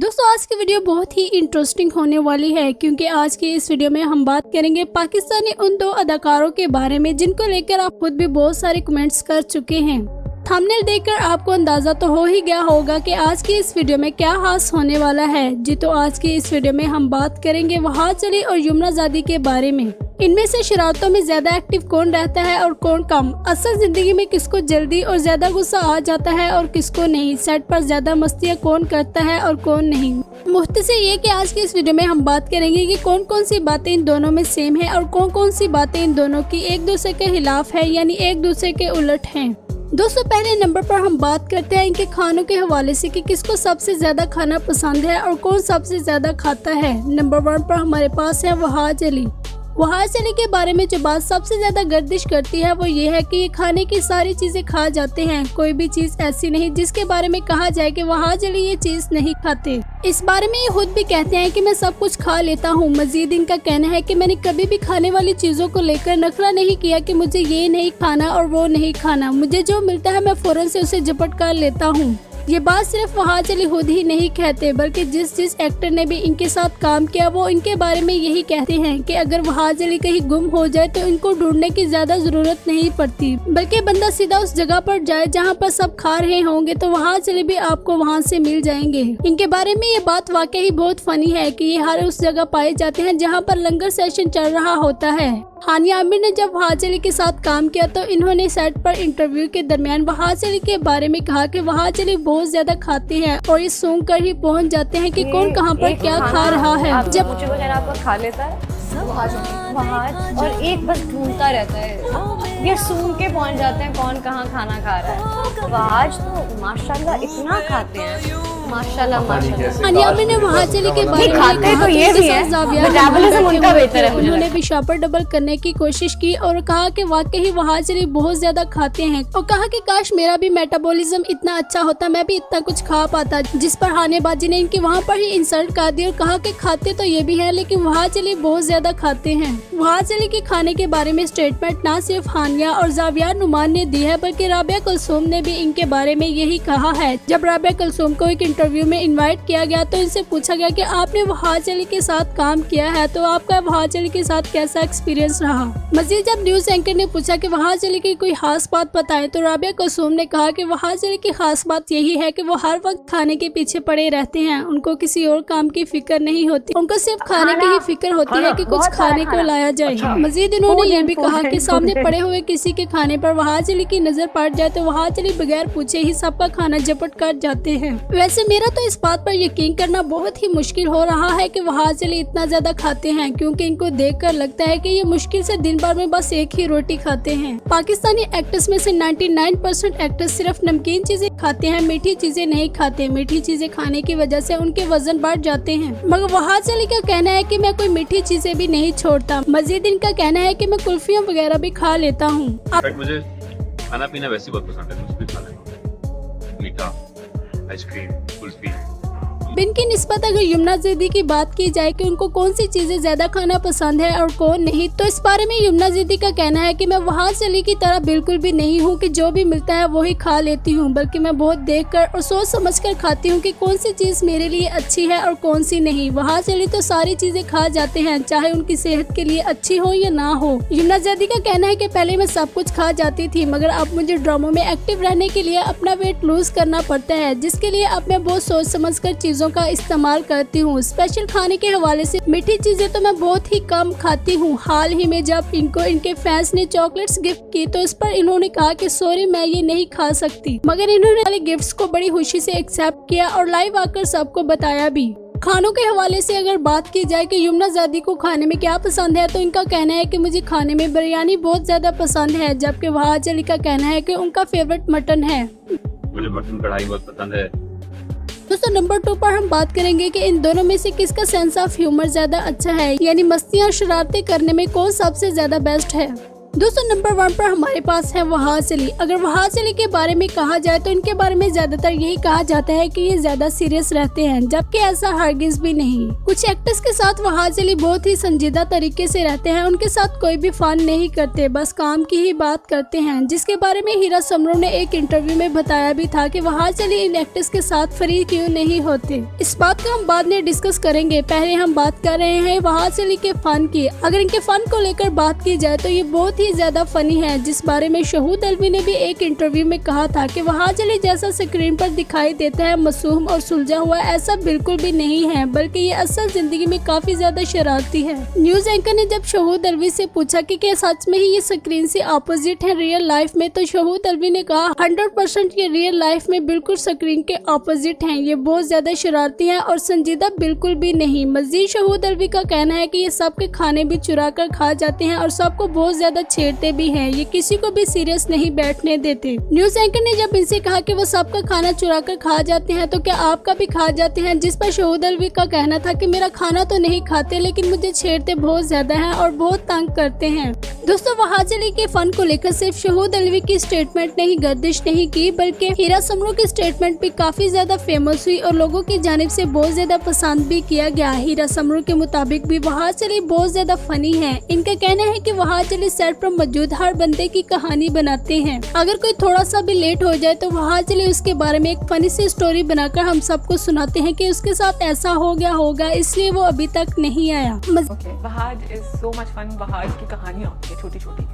दोस्तों आज की वीडियो बहुत ही इंटरेस्टिंग होने वाली है क्योंकि आज की इस वीडियो में हम बात करेंगे पाकिस्तानी उन दो अदाकारों के बारे में जिनको लेकर आप खुद भी बहुत सारे कमेंट्स कर चुके हैं। थंबनेल देखकर आपको अंदाजा तो हो ही गया होगा कि आज की इस वीडियो में क्या खास होने वाला है। जी तो आज की इस वीडियो में हम बात करेंगे वहाज अली और यमुना ज़ादी के बारे में। इनमें से शरारतों में ज्यादा एक्टिव कौन रहता है और कौन कम, असल जिंदगी में किसको जल्दी और ज्यादा गुस्सा आ जाता है और किसको नहीं, सेट पर ज्यादा मस्तियाँ कौन करता है और कौन नहीं। मुख्तसर ये कि आज की इस वीडियो में हम बात करेंगे कि कौन कौन सी बातें इन दोनों में सेम है और कौन कौन सी बातें इन दोनों की एक दूसरे के खिलाफ है, यानी एक दूसरे के उलट हैं। दोस्तों पहले नंबर पर हम बात करते हैं इनके खानों के हवाले से कि किसको सबसे ज्यादा खाना पसंद है और कौन सबसे ज्यादा खाता है। नंबर 1 पर हमारे पास है वहाज अली। वहाज अली के बारे में जो बात सबसे ज्यादा गर्दिश करती है वो ये है कि ये खाने की सारी चीजें खा जाते हैं। कोई भी चीज ऐसी नहीं जिसके बारे में कहा जाए कि वहाज अली ये चीज नहीं खाते। इस बारे में ये खुद भी कहते हैं कि मैं सब कुछ खा लेता हूँ। मजीद इनका कहना है कि मैंने कभी भी खाने वाली चीजों को लेकर नखरा नहीं किया कि मुझे ये नहीं खाना और वो नहीं खाना। मुझे जो मिलता है मैं फौरन से उसे झपट कर लेता हूँ। ये बात सिर्फ वहाज अली खुद ही नहीं कहते बल्कि जिस एक्टर ने भी इनके साथ काम किया वो इनके बारे में यही कहते हैं कि अगर वहाज अली कहीं गुम हो जाए तो इनको ढूंढने की ज्यादा जरूरत नहीं पड़ती, बल्कि बंदा सीधा उस जगह पर जाए जहां पर सब खा रहे होंगे तो वहाज अली भी आपको वहां से मिल जाएंगे। इनके बारे में ये बात वाकई बहुत फनी है कि ये हर उस जगह पाए जाते हैं जहाँ पर लंगर सेशन चल रहा होता है। हानिया आमिर ने जब वहाज अली के साथ काम किया तो इन्होंने सेट पर इंटरव्यू के दरमियान वहाज अली के बारे में कहा कि वहाज अली बहुत ज्यादा खाते हैं और ये सूंघ कर ही पहुंच जाते हैं कि कौन कहां पर क्या खा रहा है। जब आपका खा लेता है वहाज और एक बस ढूंढता रहता है, ये सूंघ के पहुंच जाते हैं कौन कहाँ खाना खा रहा है। वहाज तो माशाल्लाह इतना खाते हैं, माशाल्लाह माशाल्लाह। हानिया आमिर ने वहाज अली के बारे में खाते तो ये भी है, मेटाबॉलिज्म उनका बेहतर है। उन्होंने भी शापर डबल करने की कोशिश की और कहा कि वाकई वहाज अली बहुत ज्यादा खाते हैं और कहा कि काश मेरा भी मेटाबॉलिज्म इतना अच्छा होता, मैं भी इतना कुछ खा पाता। जिस पर हानिया बाजी ने इनकी वहाँ पर ही इंसल्ट कर दी और कहा कि खाते तो ये भी है लेकिन वहाज अली बहुत ज्यादा खाते हैं। वहाज अली के खाने के बारे में स्टेटमेंट न सिर्फ हानिया और जाविया नुमान ने दी है बल्कि राबिया कुलसूम ने भी इनके बारे में यही कहा है। जब राबिया कुलसूम को एक इंटरव्यू में इनवाइट किया गया तो इनसे पूछा गया कि आपने वहाज अली के साथ काम किया है तो आपका वहाज अली के साथ कैसा एक्सपीरियंस रहा। मजीद जब न्यूज एंकर ने पूछा कि वहाज अली की कोई खास बात बताएं तो राबिया कुलसूम ने कहा कि वहाज अली की खास बात यही है कि वो हर वक्त खाने के पीछे पड़े रहते हैं। उनको किसी और काम की फिक्र नहीं होती, उनको सिर्फ खाने की ही फिक्र होती है कि कुछ खाने को लाया जाए। मजीद उन्होंने ये भी कहा कि सामने पड़े हुए किसी के खाने पर वहाज अली की नजर पड़ जाए तो वहाज अली बगैर पूछे ही सबका खाना झपट कर जाते हैं। वैसे मेरा तो इस बात पर यकीन करना बहुत ही मुश्किल हो रहा है कि वहाज अली इतना ज्यादा खाते हैं क्योंकि इनको देखकर लगता है कि ये मुश्किल से दिन भर में बस एक ही रोटी खाते हैं। पाकिस्तानी एक्टर्स में से 99% एक्टर्स सिर्फ नमकीन चीजें खाते हैं, मीठी चीजें नहीं खाते। मीठी चीजें खाने की वजह से उनके वजन बढ़ जाते हैं, मगर वहाज अली का कहना है कि मैं कोई मीठी चीजें भी नहीं छोड़ता। मजीद इनका कहना है कि मैं कुल्फियाँ वगैरह भी खा लेता हूँ। मुझे खाना पीना वैसे बहुत पसंद है, कुछ भी खा लेता, मीठा, आइसक्रीम, कुल्फी। इनकी निस्बत अगर यमुना ज़ैदी की बात की जाए कि उनको कौन सी चीजें ज्यादा खाना पसंद है और कौन नहीं, तो इस बारे में यमुना ज़ैदी का कहना है कि मैं वहाज अली की तरह बिल्कुल भी नहीं हूँ कि जो भी मिलता है वही खा लेती हूँ, बल्कि मैं बहुत देखकर और सोच समझकर खाती हूँ कि कौन सी चीज मेरे लिए अच्छी है और कौन सी नहीं। वहाज अली तो सारी चीजें खा जाते हैं चाहे उनकी सेहत के लिए अच्छी हो या ना हो। यमुना ज़ैदी का कहना है कि पहले मैं सब कुछ खा जाती थी मगर अब मुझे ड्रामों में एक्टिव रहने के लिए अपना वेट लूज करना पड़ता है, जिसके लिए अब मैं बहुत सोच समझ कर चीजों का इस्तेमाल करती हूँ। स्पेशल खाने के हवाले से मीठी चीजें तो मैं बहुत ही कम खाती हूँ। हाल ही में जब इनको इनके फैंस ने चॉकलेट्स गिफ्ट की तो इस पर इन्होंने कहा कि सॉरी मैं ये नहीं खा सकती, मगर इन्होंने वाले गिफ्ट्स को बड़ी खुशी से एक्सेप्ट किया और लाइव आकर सबको बताया भी। खानों के हवाले से अगर बात की जाए कि यमुना ज़ैदी को खाने में क्या पसंद है तो इनका कहना है कि मुझे खाने में बिरयानी बहुत ज्यादा पसंद है, जबकि वहाज अली का कहना है कि उनका फेवरेट मटन है। मुझे मटन कढ़ाई बहुत पसंद है। दोस्तों नंबर 2 पर हम बात करेंगे कि इन दोनों में से किसका सेंस ऑफ ह्यूमर ज्यादा अच्छा है, यानी मस्तियाँ शरारतें करने में कौन सबसे ज्यादा बेस्ट है। दोस्तों नंबर 1 पर हमारे पास है वहाज अली। अगर वहाज अली के बारे में कहा जाए तो इनके बारे में ज्यादातर यही कहा जाता है कि ये ज्यादा सीरियस रहते हैं, जबकि ऐसा हरगिज भी नहीं। कुछ एक्टर्स के साथ वहाज अली बहुत ही संजीदा तरीके से रहते हैं, उनके साथ कोई भी फन नहीं करते, बस काम की ही बात करते हैं, जिसके बारे में हीरा समरू ने एक इंटरव्यू में बताया भी था कि वहाज अली इन एक्टर्स के साथ फ्री क्यों नहीं होते। इस बात को हम बाद में डिस्कस करेंगे, पहले हम बात कर रहे हैं वहाज अली के फन की। अगर इनके फन को लेकर बात की जाए तो ये बहुत ही ज्यादा फनी है, जिस बारे में शहूद अल्वी ने भी एक इंटरव्यू में कहा था कि वहाज अली जैसा स्क्रीन पर दिखाई देता है मासूम और सुलझा हुआ, ऐसा बिल्कुल भी नहीं है, बल्कि ये असल जिंदगी में काफी ज्यादा शरारती है। न्यूज एंकर ने जब शहूद अल्वी से पूछा कि क्या सच में ही ये स्क्रीन से ऑपोजिट है रियल लाइफ में, तो शहूद अल्वी ने कहा 100% ये रियल लाइफ में बिल्कुल स्क्रीन के ऑपोजिट हैं। ये बहुत ज्यादा शरारती हैं और संजीदा बिल्कुल भी नहीं। मजीद शहूद अल्वी का कहना है कि ये सबके खाने भी चुरा कर खा जाते हैं और सबको बहुत ज्यादा छेड़ते भी हैं, ये किसी को भी सीरियस नहीं बैठने देते। न्यूज एंकर ने जब इनसे कहा कि वो सबका खाना चुरा कर खा जाते हैं तो क्या आपका भी खा जाते हैं, जिस पर शहूद अल्वी का कहना था कि मेरा खाना तो नहीं खाते लेकिन मुझे छेड़ते बहुत ज्यादा हैं और बहुत तंग करते हैं। दोस्तों वहाज अली के फन को लेकर सिर्फ शहूद अल्वी की स्टेटमेंट ने ही गर्दिश नहीं की, बल्कि हीरा समरू की स्टेटमेंट भी काफी ज्यादा फेमस हुई और लोगों की जानिब से बहुत ज्यादा पसंद भी किया गया। हीरा समरू के मुताबिक भी वहाज अली बहुत ज्यादा फनी है। इनका कहना है कि वहाज अली सेट पर मौजूद हर बंदे की कहानी बनाते हैं। अगर कोई थोड़ा सा भी लेट हो जाए तो वहाज अली उसके बारे में एक फनी सी स्टोरी बनाकर हम सबको सुनाते हैं कि उसके साथ ऐसा हो गया होगा, इसलिए वो अभी तक नहीं आया। Wahaj is so much fun. Wahaj की कहानियां होती है छोटी छोटी।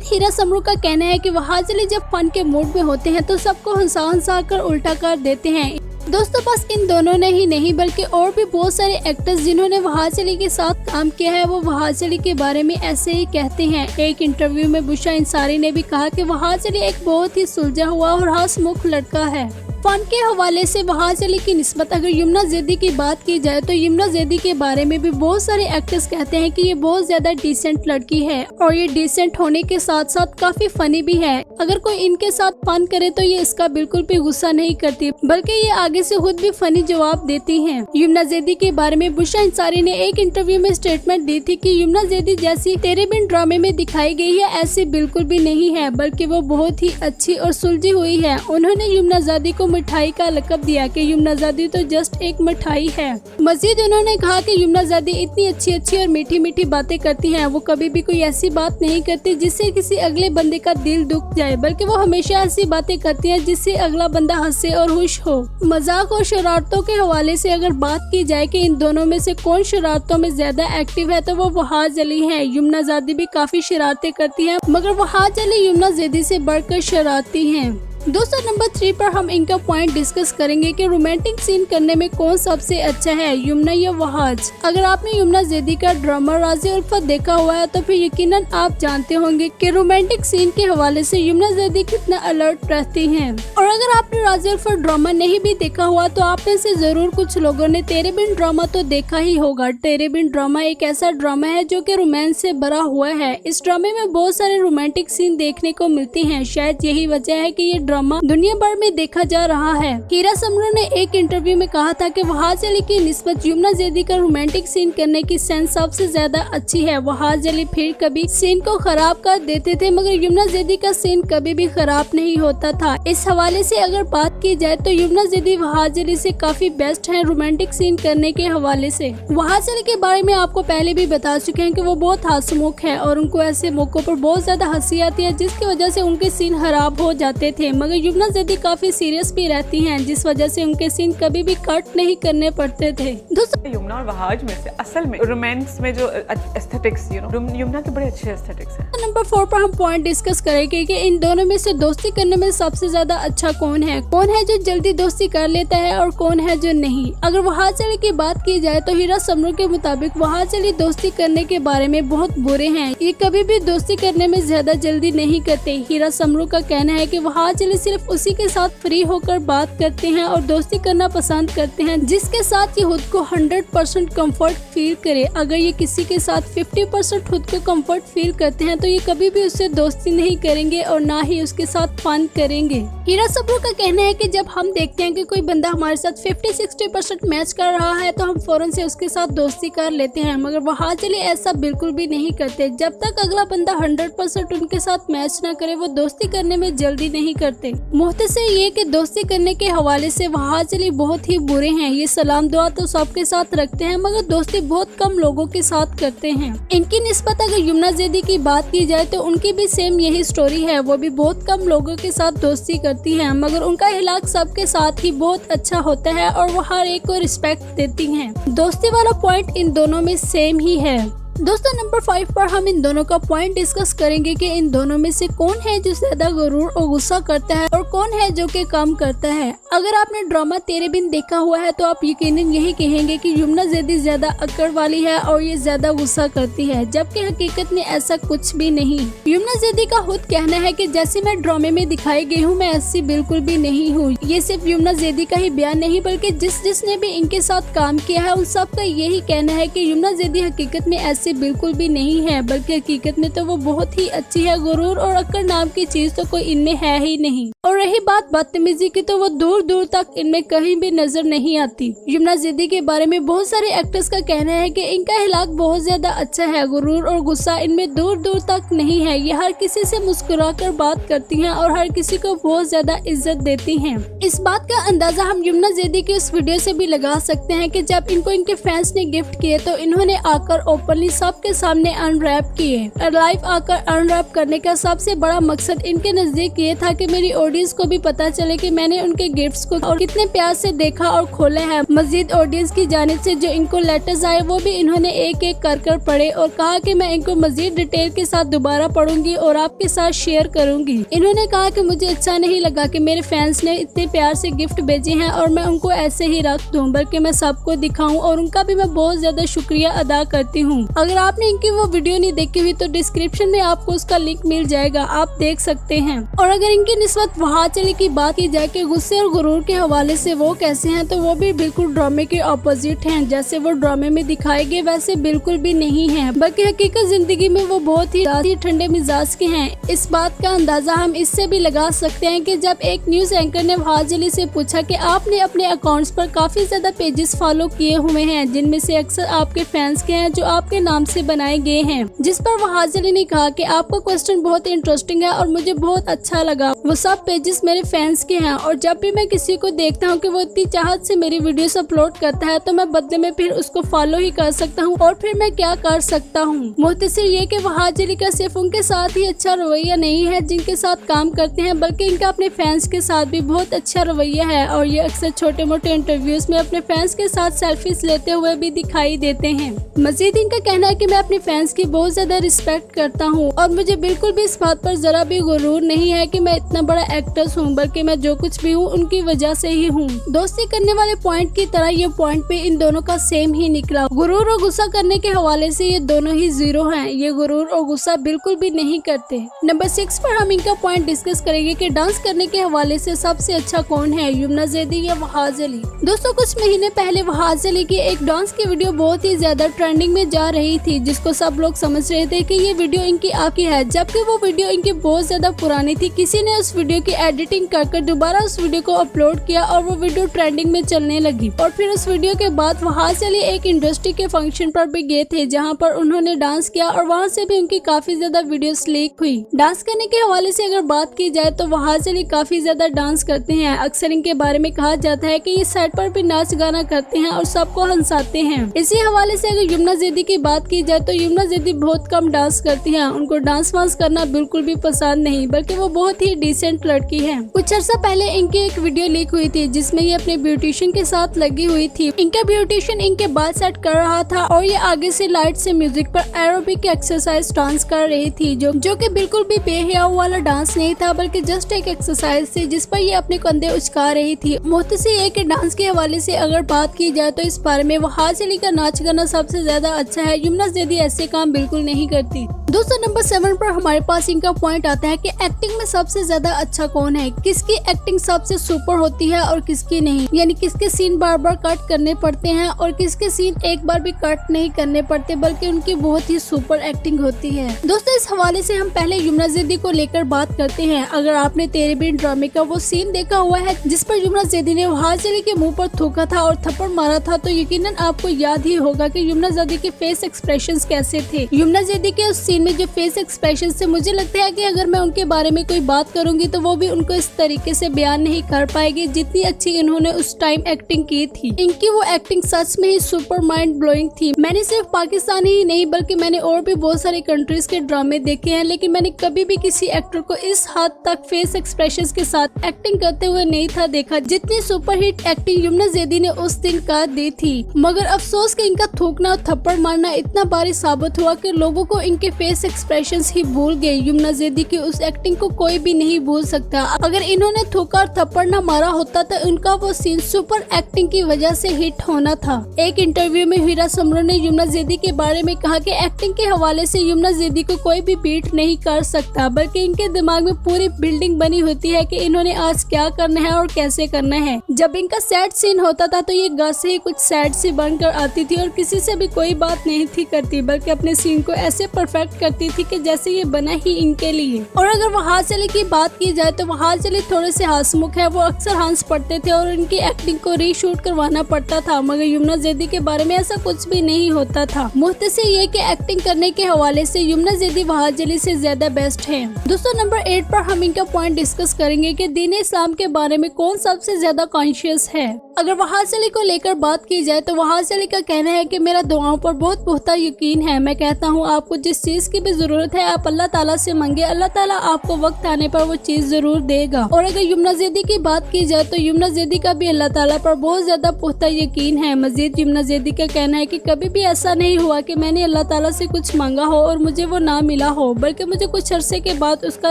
हीरा समरू का कहना है कि वहाज अली जब फन के मूड में होते हैं तो सबको हंसा कर उल्टा कर देते हैं। दोस्तों बस इन दोनों ने ही नहीं बल्कि और भी बहुत सारे एक्टर्स जिन्होंने वहाज अली के साथ काम किया है वो वहाज अली के बारे में ऐसे ही कहते हैं। एक इंटरव्यू में बुशरा अंसारी ने भी कहा कि वहाज अली एक बहुत ही सुलझा हुआ और हंसमुख लड़का है। फन के हवाले से वहाज अली की निस्बत अगर यमुना जैदी की बात की जाए तो यमुना जैदी के बारे में भी बहुत सारे एक्टर्स कहते हैं कि ये बहुत ज्यादा डिसेंट लड़की है और ये डिसेंट होने के साथ साथ काफी फनी भी है। अगर कोई इनके साथ फन करे तो ये इसका बिल्कुल भी गुस्सा नहीं करती, बल्कि ये आगे से खुद भी फनी जवाब देती हैं। यमुना जैदी के बारे में बुशरा अंसारी ने एक इंटरव्यू में स्टेटमेंट दी थी कि यमुना जैदी जैसी तेरे बिन ड्रामे में दिखाई गई है ऐसी बिल्कुल भी नहीं है, बल्कि वो बहुत ही अच्छी और सुलझी हुई है। उन्होंने यमुना जैदी को मिठाई का लक़ब दिया कि यमुना जैदी तो जस्ट एक मिठाई है। मजीद उन्होंने कहा कि यमुना जैदी इतनी अच्छी और मीठी मीठी बातें करती हैं, वो कभी भी कोई ऐसी बात नहीं करती जिससे किसी अगले बंदे का दिल दुख जाए, बल्कि वो हमेशा ऐसी बातें करती हैं जिससे अगला बंदा हंसे और खुश हो। मजाक और शरारतों के हवाले से अगर बात की जाए कि इन दोनों में से कौन शरारतों में ज्यादा एक्टिव है तो वो वहाज अली है। यमुना जैदी भी काफी शरारतें करती है, मगर वहाज अली यमुना जैदी से बढ़कर शरारती हैं। दोस्तों नंबर 3 पर हम इनका पॉइंट डिस्कस करेंगे कि रोमांटिक सीन करने में कौन सबसे अच्छा है, यमुना या वहाज। अगर आपने यमुना जैदी का ड्रामा राज़ी उल्फत देखा हुआ है तो फिर यकीनन आप जानते होंगे कि रोमांटिक सीन के हवाले से यमुना जैदी कितना अलर्ट रहती हैं। और अगर आपने राज़ी उल्फत ड्रामा नहीं भी देखा हुआ तो आप में से जरूर कुछ लोगों ने तेरे बिन ड्रामा तो देखा ही होगा। तेरे बिन ड्रामा एक ऐसा ड्रामा है जो कि रोमांस से भरा हुआ है। इस ड्रामे में बहुत सारे रोमांटिक सीन देखने को मिलते हैं, शायद यही वजह है कि ये ड्रामा दुनिया भर में देखा जा रहा है। हीरा समरू ने एक इंटरव्यू में कहा था कि वहाज अली की निस्बत यमुना जैदी का रोमांटिक सीन करने की सेंस सबसे ज्यादा अच्छी है। वहाज अली फिर कभी सीन को खराब कर देते थे, मगर यमुना जैदी का सीन कभी भी खराब नहीं होता था। इस हवाले से अगर बात की जाए तो यमुना जैदी वहाज अली से काफी बेस्ट है रोमांटिक सीन करने के हवाले से। वहाज अली के बारे में आपको पहले भी बता चुके हैं कि वो बहुत हंसमुख है और उनको ऐसे मौकों पर बहुत ज्यादा हंसी आती है जिसकी वजह से उनके सीन खराब हो जाते थे, मगर यमुना जैदी काफी सीरियस भी रहती हैं, जिस वजह से उनके सीन कभी भी कट नहीं करने पड़ते थे। दोस्तों यमुना और वहाज में से असल में रोमांस में जो एस्थेटिक्स यमुना के बड़े अच्छे एस्थेटिक्स हैं। नंबर 4 पर हम पॉइंट डिस्कस करेंगे कि इन दोनों में से दोस्ती करने में सबसे ज्यादा अच्छा कौन है जो जल्दी दोस्ती कर लेता है और कौन है जो नहीं। अगर वहाज अली की बात की जाए तो हीरा समरू के मुताबिक वहाज अली दोस्ती करने के बारे में बहुत बुरे हैं। ये कभी भी दोस्ती करने में ज्यादा जल्दी नहीं करते। हीरा समरू का कहना है कि वहाज अली अली सिर्फ उसी के साथ फ्री होकर बात करते हैं और दोस्ती करना पसंद करते हैं जिसके साथ ये खुद को 100% कंफर्ट फील करे। अगर ये किसी के साथ 50% खुद को कंफर्ट फील करते हैं तो ये कभी भी उससे दोस्ती नहीं करेंगे और ना ही उसके साथ फन करेंगे। हीरा सबरू का कहना है कि जब हम देखते हैं कि कोई बंदा हमारे साथ 50-60% मैच कर रहा है तो हम फौरन से उसके साथ दोस्ती कर लेते हैं, मगर वहाज अली ऐसा बिल्कुल भी नहीं करते। जब तक अगला बंदा 100% उनके साथ मैच ना करे वो दोस्ती करने में जल्दी नहीं करते। मुख्तसर ये कि दोस्ती करने के हवाले से वहाज अली बहुत ही बुरे हैं। ये सलाम दुआ तो सबके साथ रखते हैं मगर दोस्ती बहुत कम लोगों के साथ करते हैं। इनकी निस्बत अगर यमुना जैदी की बात की जाए तो उनकी भी सेम यही स्टोरी है। वो भी बहुत कम लोगों के साथ दोस्ती करती हैं मगर उनका इलाक सबके साथ ही बहुत अच्छा होता है और वो हर एक को रिस्पेक्ट देती हैं। दोस्ती वाला पॉइंट इन दोनों में सेम ही है। दोस्तों नंबर 5 पर हम इन दोनों का पॉइंट डिस्कस करेंगे कि इन दोनों में से कौन है जो ज्यादा गुरूर और गुस्सा करता है और कौन है जो कि कम करता है। अगर आपने ड्रामा तेरे बिन देखा हुआ है तो आप यकीनन यही कहेंगे कि यमुना जैदी ज्यादा अक्कड़ वाली है और ये ज्यादा गुस्सा करती है, जबकि हकीकत में ऐसा कुछ भी नहीं। यमुना जैदी का खुद कहना है कि जैसे मैं ड्रामे में दिखाई गई हूँ मैं ऐसी बिल्कुल भी नहीं हूँ। ये सिर्फ यमुना जैदी का ही बयान नहीं बल्कि जिसने भी इनके साथ काम किया है उन सब का यही कहना है कि यमुना जैदी हकीकत में ऐसी बिल्कुल भी नहीं है, बल्कि हकीकत में तो वो बहुत ही अच्छी है। गुरूर और अक्कड़ नाम की चीज तो कोई इनमें है ही नहीं। और रही बात बदतमीजी की तो वो दूर दूर तक इनमें कहीं भी नजर नहीं आती। यमुना जैदी के बारे में बहुत सारे एक्टर्स का कहना है कि इनका इलाक बहुत ज्यादा अच्छा है। गुरूर और गुस्सा इनमें दूर दूर तक नहीं है। ये हर किसी से मुस्कुराकर बात करती हैं और हर किसी को बहुत ज्यादा इज्जत देती हैं। इस बात का अंदाजा हम यमुना जैदी की उस वीडियो से भी लगा सकते हैं कि जब इनको इनके फैंस ने गिफ्ट किए तो इन्होंने आकर ओपनली सबके सामने अनरैप किए। लाइव आकर अनरैप करने का सबसे बड़ा मकसद इनके नजदीक ये था कि मेरी ऑडियंस को भी पता चले कि मैंने उनके गिफ्ट्स को और कितने प्यार से देखा और खोले हैं। मजीद ऑडियंस की जानिब से जो इनको लेटर्स आए वो भी इन्होंने एक एक कर पढ़े और कहा कि मैं इनको मजीद डिटेल के साथ दोबारा पढ़ूंगी और आपके साथ शेयर करूंगी। इन्होंने कहा कि मुझे अच्छा नहीं लगा कि मेरे फैंस ने इतने प्यार से गिफ्ट भेजे हैं और मैं उनको ऐसे ही रख दूं, बल्कि मैं सबको दिखाऊं और उनका भी मैं बहुत ज्यादा शुक्रिया अदा करती हूँ। अगर आपने इनकी वो वीडियो नहीं देखी हुई तो डिस्क्रिप्शन में आपको उसका लिंक मिल जाएगा, आप देख सकते हैं। और अगर इनकी निस्बत वहाज अली की बात की जाए कि गुस्से और गुरूर के हवाले से वो कैसे हैं तो वो भी बिल्कुल ड्रामे के ऑपोजिट हैं। जैसे वो ड्रामे में दिखाए गए वैसे बिल्कुल भी नहीं है, बल्कि हकीकत जिंदगी में वो बहुत ही ठंडे मिजाज के हैं। इस बात का अंदाजा हम इससे भी लगा सकते हैं कि जब एक न्यूज एंकर ने वहाज अली से पूछा कि आपने अपने अकाउंट्स पर काफी ज्यादा पेजेस फॉलो किए हुए हैं जिनमें से अक्सर आपके फैंस के हैं जो आपके नाम से बनाए गए हैं, जिस पर वहाज अली ने कहा कि आपका क्वेश्चन बहुत इंटरेस्टिंग है और मुझे बहुत अच्छा लगा। वो सब पेजेस मेरे फैंस के हैं और जब भी मैं किसी को देखता हूँ कि वो इतनी चाहत से मेरी वीडियोस अपलोड करता है तो मैं बदले में फिर उसको फॉलो ही कर सकता हूँ और फिर मैं क्या कर सकता हूँ। मुख्तसर ये कि वहाज अली का सिर्फ उनके साथ ही अच्छा रवैया नहीं है जिनके साथ काम करते हैं, बल्कि इनका अपने फैंस के साथ भी बहुत अच्छा रवैया है और ये अक्सर छोटे मोटे इंटरव्यूज में अपने फैंस के साथ सेल्फीज लेते हुए भी दिखाई देते हैं। मजीद इनका कहना है कि मैं अपने फैंस की बहुत ज्यादा रिस्पेक्ट करता हूँ और मुझे बिल्कुल भी इस बात पर जरा भी गुरूर नहीं है कि मैं इतना बड़ा एक्ट्रेस हूँ, बल्कि मैं जो कुछ भी हूँ उनकी वजह से ही हूँ। दोस्ती करने वाले पॉइंट की तरह ये पॉइंट पे इन दोनों का सेम ही निकला। गुरूर और गुस्सा करने के हवाले से ये दोनों ही जीरो हैं। ये गुरूर और गुस्सा बिल्कुल भी नहीं करते। नंबर 6 पर हम इनका पॉइंट डिस्कस करेंगे कि डांस करने के हवाले से सबसे अच्छा कौन है, यमुना जैदी या वहाज अली। दोस्तों कुछ महीने पहले वहाज अली की एक डांस की वीडियो बहुत ही ज्यादा ट्रेंडिंग में जा रही थी, जिसको सब लोग समझ रहे थे कि ये वीडियो इनकी आपकी है, जबकि वो वीडियो इनकी बहुत ज्यादा पुरानी थी। किसी ने उस वीडियो की एडिटिंग कर दोबारा उस वीडियो को अपलोड किया और वो वीडियो ट्रेंडिंग में चलने लगी। और फिर उस वीडियो के बाद वहाज अली एक इंडस्ट्री के फंक्शन पर भी गए थे जहाँ पर उन्होंने डांस किया और वहाँ से भी उनकी काफी ज्यादा वीडियोस लीक हुई। डांस करने के हवाले से अगर बात की जाए तो वहाज अली काफी ज्यादा डांस करते हैं। अक्सर इनके बारे में कहा जाता है कि ये सेट पर भी नाच गाना करते हैं और सबको हंसाते हैं। इसी हवाले से अगर यमुना जैदी की बात की जाए तो यमुना जैदी बहुत कम डांस करती हैं। उनको डांस वांस करना बिल्कुल भी पसंद नहीं, बल्कि वो बहुत ही डिसेंट लड़की है। कुछ अर्सा पहले इनकी एक वीडियो लीक हुई थी जिसमें ये अपने ब्यूटिशियन के साथ लगी हुई थी। इनका ब्यूटिशियन इनके बाल सेट कर रहा था और ये आगे से लाइट से म्यूजिक पर एरोबिक एक्सरसाइज डांस कर रही थी, जो कि बिल्कुल भी बेहया वाला डांस नहीं था, बल्कि जस्ट एक एक्सरसाइज थी जिस पर ये अपने कंधे उचका रही थी। मुख्तसर ये कि डांस के हवाले से अगर बात की जाए तो इस बारे में वहाज अली का नाच गाना सबसे ज्यादा अच्छा है। यमुना जैदी ऐसे काम बिल्कुल नहीं करती। दोस्तों नंबर 7 पर हमारे पास इनका पॉइंट आता है कि एक्टिंग में सबसे ज्यादा ज्यादा अच्छा कौन है, किसकी एक्टिंग सबसे सुपर होती है और किसकी नहीं, यानी किसके सीन बार बार कट करने पड़ते हैं और किसके सीन एक बार भी कट नहीं करने पड़ते बल्कि उनकी बहुत ही सुपर एक्टिंग होती है। दोस्तों इस हवाले से हम पहले यमुना जैदी को लेकर बात करते हैं। अगर आपने तेरे बिन ड्रामे का वो सीन देखा हुआ है जिस पर यमुना जैदी ने वहाज अली के मुंह पर थूका था और थप्पड़ मारा था, तो यकीनन आपको याद ही होगा कि यमुना जैदी के फेस एक्सप्रेशंस कैसे थे। यमुना जैदी के उस सीन में जो फेस एक्सप्रेशन थे, मुझे लगता है कि अगर मैं उनके बारे में कोई बात करूंगी तो वो भी उनको इस तरीके से बयान नहीं कर पाएगी जितनी अच्छी इन्होंने उस टाइम एक्टिंग की थी। इनकी वो एक्टिंग सच में ही सुपर माइंड ब्लोइंग थी। मैंने सिर्फ पाकिस्तानी ही नहीं बल्कि मैंने और भी बहुत सारी कंट्रीज के ड्रामे देखे हैं, लेकिन मैंने कभी भी किसी एक्टर को इस हद तक फेस एक्सप्रेशंस के साथ एक्टिंग करते हुए नहीं था देखा जितनी सुपरहिट एक्टिंग यमुना जैदी ने उस दिन कर दी थी। मगर अफसोस कि इनका थूकना और थप्पड़ मारना इतना भारी साबित हुआ कि लोगों को इनके फेस एक्सप्रेशंस ही भूल गए। यमुना जैदी की उस एक्टिंग को कोई भी नहीं भूल सकता। अगर इन्होंने थूका और थप्पड़ न मारा होता तो उनका वो सीन सुपर एक्टिंग की वजह से हिट होना था। एक इंटरव्यू में हीरा समरो ने यमुना जैदी के बारे में कहा कि एक्टिंग के हवाले से यमुना जैदी को कोई भी बीट नहीं कर सकता, बल्कि इनके दिमाग में पूरी बिल्डिंग बनी होती है कि इन्होंने आज क्या करना है और कैसे करना है। जब इनका सैड सीन होता था तो ये घर से ही कुछ सैड सी बनकर आती थी और किसी से भी कोई बात नहीं थी करती, बल्कि अपने सीन को ऐसे परफेक्ट करती थी कि जैसे ये बना ही इनके लिए। और अगर वहाज अली की बात की जाए तो वहाज अली थोड़े से हंसमुख है, वो अक्सर हंस पड़ते थे और इनकी एक्टिंग को रीशूट करवाना पड़ता था। मगर यमुना जैदी के बारे में ऐसा कुछ भी नहीं होता था। मुख्तसर ये कि एक्टिंग करने के हवाले से यमुना जैदी वहाज अली से ज्यादा बेस्ट है। दोस्तों नंबर 8 पर हम इनका पॉइंट डिस्कस करेंगे कि दीन इस्लाम के बारे में कौन सबसे ज्यादा कॉन्शियस है। अगर वहाज अली को लेकर बात की जाए तो वहाज अली का कहना है कि मेरा दुआओं पर बहुत पुख्ता यकीन है। मैं कहता हूँ आपको जिस चीज की भी जरूरत है आप अल्लाह ताला से मांगे, अल्लाह ताला आपको वक्त आने पर वो चीज जरूर देगा। और अगर यमुना जैदी की बात की जाए तो यमुना जैदी का भी अल्लाह ताला पर बहुत ज्यादा पुख्ता यकीन है। मजीद यमुना जैदी का कहना है कि कभी भी ऐसा नहीं हुआ कि मैंने अल्लाह ताला से कुछ मांगा हो और मुझे वो ना मिला हो, बल्कि मुझे कुछ अरसे के बाद उसका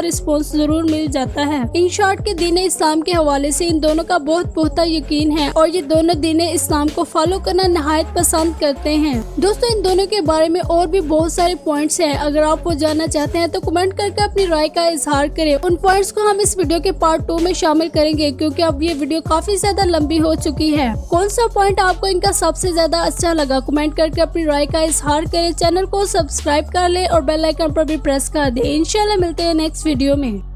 रिस्पॉन्स जरूर मिल जाता है। इन शॉर्ट के दीन इस्लाम के हवाले से इन दोनों का बहुत पुख्ता यकीन है और ये दोनों दीन इस्लाम को फॉलो करना नहायत पसंद करते हैं। दोस्तों इन दोनों के बारे में और भी बहुत सारे पॉइंट्स हैं। अगर आप वो जानना चाहते हैं तो कमेंट करके अपनी राय का इजहार करें। उन पॉइंट्स को हम इस वीडियो के पार्ट 2 में शामिल करेंगे क्योंकि अब ये वीडियो काफी ज्यादा लंबी हो चुकी है। कौन सा पॉइंट आपको इनका सबसे ज्यादा अच्छा लगा, कमेंट करके अपनी राय का इजहार करें। चैनल को सब्सक्राइब कर ले और बेल आइकन पर भी प्रेस कर दे। इंशाल्लाह मिलते हैं नेक्स्ट वीडियो में।